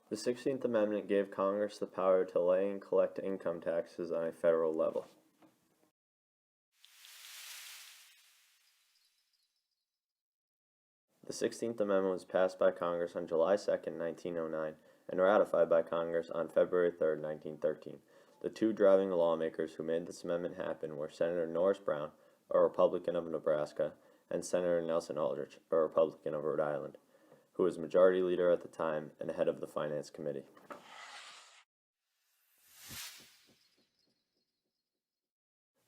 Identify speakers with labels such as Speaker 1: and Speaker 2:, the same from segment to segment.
Speaker 1: The 16th Amendment gave Congress the power to lay and collect income taxes on a federal level. The 16th Amendment was passed by Congress on July 2, 1909, and ratified by Congress on February 3, 1913. The two driving lawmakers who made this amendment happen were Senator Norris Brown, a Republican of Nebraska, and Senator Nelson Aldrich, a Republican of Rhode Island, who was Majority Leader at the time and head of the Finance Committee.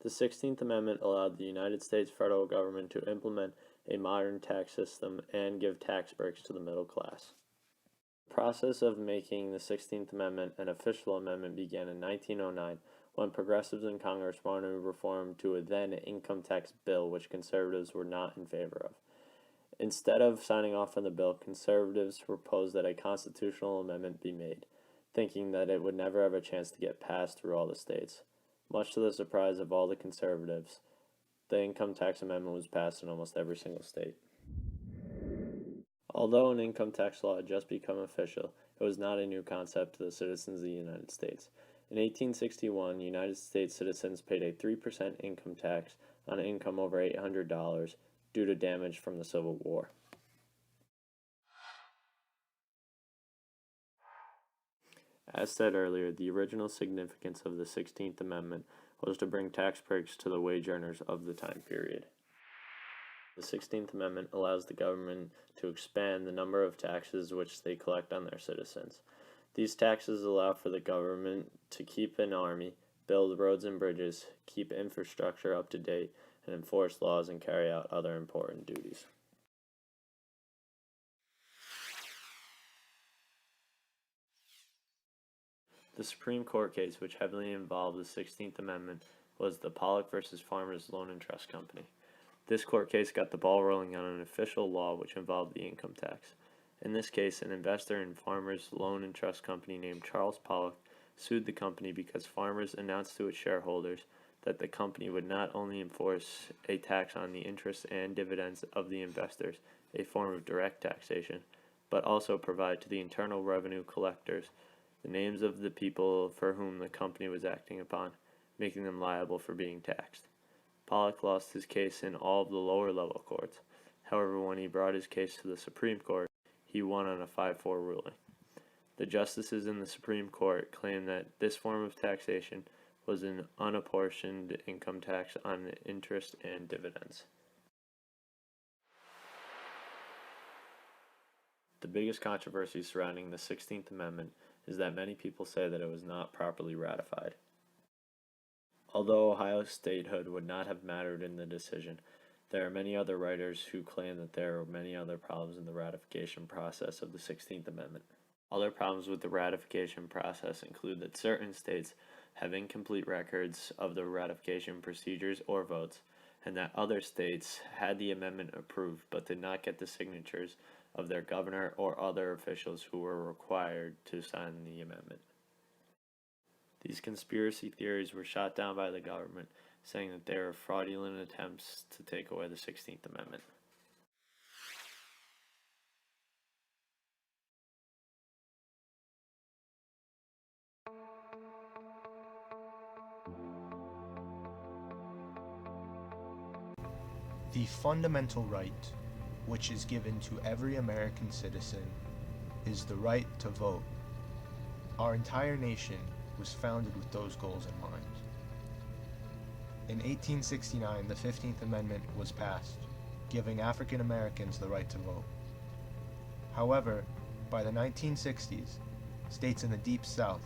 Speaker 1: The 16th Amendment allowed the United States federal government to implement a modern tax system and give tax breaks to the middle class. The process of making the 16th Amendment an official amendment began in 1909 when progressives in Congress wanted to reform to a then income tax bill which conservatives were not in favor of. Instead of signing off on the bill, conservatives proposed that a constitutional amendment be made, thinking that it would never have a chance to get passed through all the states. Much to the surprise of all the conservatives, the income tax amendment was passed in almost every single state. Although an income tax law had just become official, it was not a new concept to the citizens of the United States. In 1861, United States citizens paid a 3% income tax on income over $800 due to damage from the Civil War. As said earlier, the original significance of the 16th Amendment was to bring tax breaks to the wage earners of the time period. The 16th Amendment allows the government to expand the number of taxes which they collect on their citizens. These taxes allow for the government to keep an army, build roads and bridges, keep infrastructure up to date, and enforce laws and carry out other important duties. The Supreme Court case which heavily involved the 16th Amendment was the Pollock v. Farmers Loan and Trust Company. This court case got the ball rolling on an official law which involved the income tax. In this case, an investor in Farmers Loan and Trust Company named Charles Pollock sued the company because Farmers announced to its shareholders that the company would not only enforce a tax on the interest and dividends of the investors, a form of direct taxation, but also provide to the Internal Revenue collectors the names of the people for whom the company was acting upon, making them liable for being taxed. Pollock lost his case in all of the lower level courts. However, when he brought his case to the Supreme Court, he won on a 5-4 ruling. The justices in the Supreme Court claimed that this form of taxation was an unapportioned income tax on interest and dividends. The biggest controversy surrounding the 16th Amendment is that many people say that it was not properly ratified. Although Ohio statehood would not have mattered in the decision, there are many other writers who claim that there are many other problems in the ratification process of the 16th Amendment. Other problems with the ratification process include that certain states have incomplete records of the ratification procedures or votes, and that other states had the amendment approved but did not get the signatures of their governor or other officials who were required to sign the amendment. These conspiracy theories were shot down by the government, saying that they were fraudulent attempts to take away the 16th Amendment.
Speaker 2: The fundamental right, which is given to every American citizen, is the right to vote. Our entire nation was founded with those goals in mind. In 1869, the 15th Amendment was passed, giving African Americans the right to vote. However, by the 1960s, states in the Deep South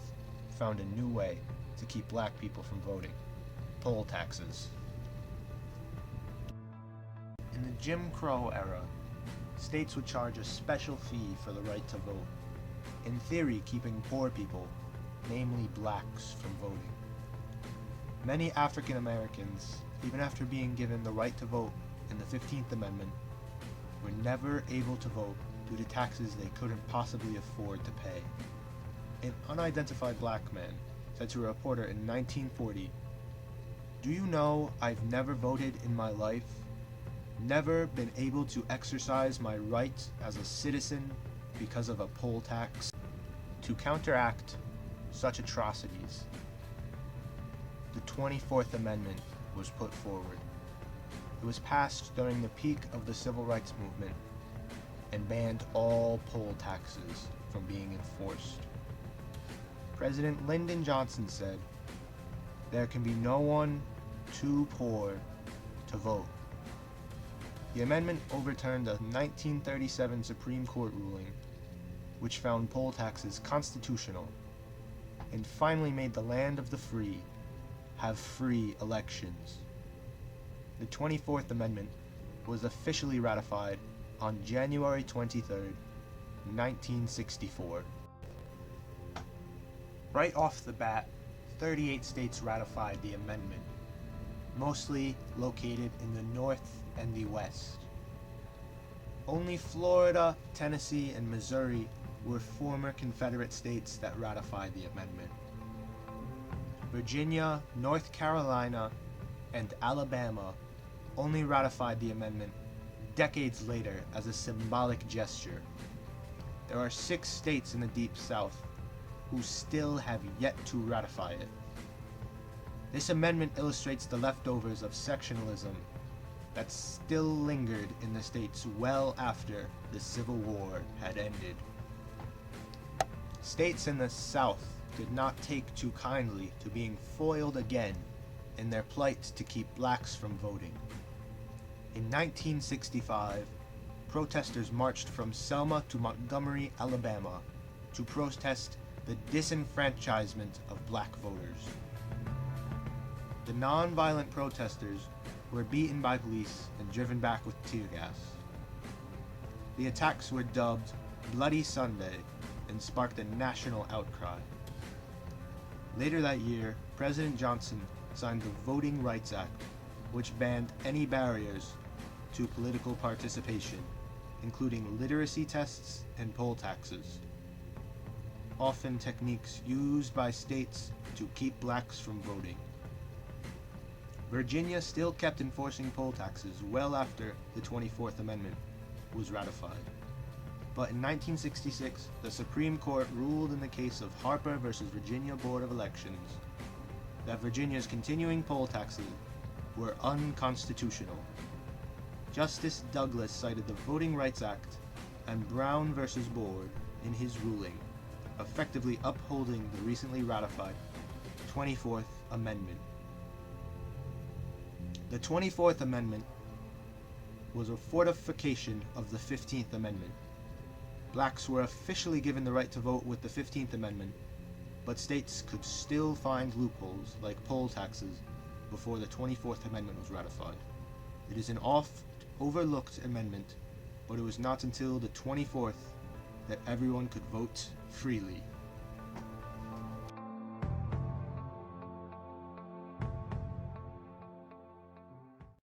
Speaker 2: found a new way to keep black people from voting: poll taxes. In the Jim Crow era, states would charge a special fee for the right to vote, in theory keeping poor people, namely blacks, from voting. Many African Americans, even after being given the right to vote in the 15th Amendment, were never able to vote due to taxes they couldn't possibly afford to pay. An unidentified black man said to a reporter in 1940, "Do you know I've never voted in my life? Never been able to exercise my right as a citizen because of a poll tax?" To counteract such atrocities, the 24th Amendment was put forward. It was passed during the peak of the Civil Rights Movement and banned all poll taxes from being enforced. President Lyndon Johnson said, "There can be no one too poor to vote." The amendment overturned a 1937 Supreme Court ruling which found poll taxes constitutional and finally made the land of the free have free elections. The 24th Amendment was officially ratified on January 23, 1964. Right off the bat, 38 states ratified the amendment, mostly located in the North and the West. Only Florida, Tennessee, and Missouri were former Confederate states that ratified the amendment. Virginia, North Carolina, and Alabama only ratified the amendment decades later as a symbolic gesture. There are 6 states in the Deep South who still have yet to ratify it. This amendment illustrates the leftovers of sectionalism that still lingered in the states well after the Civil War had ended. States in the South did not take too kindly to being foiled again in their plight to keep blacks from voting. In 1965, protesters marched from Selma to Montgomery, Alabama, to protest the disenfranchisement of black voters. The non-violent protesters were beaten by police and driven back with tear gas. The attacks were dubbed Bloody Sunday and sparked a national outcry. Later that year, President Johnson signed the Voting Rights Act, which banned any barriers to political participation, including literacy tests and poll taxes, often techniques used by states to keep blacks from voting. Virginia still kept enforcing poll taxes well after the 24th Amendment was ratified. But in 1966, the Supreme Court ruled in the case of Harper versus Virginia Board of Elections that Virginia's continuing poll taxes were unconstitutional. Justice Douglas cited the Voting Rights Act and Brown versus Board in his ruling, effectively upholding the recently ratified 24th Amendment. The 24th Amendment was a fortification of the 15th Amendment. Blacks were officially given the right to vote with the 15th Amendment, but states could still find loopholes like poll taxes before the 24th Amendment was ratified. It is an oft-overlooked amendment, but it was not until the 24th that everyone could vote freely.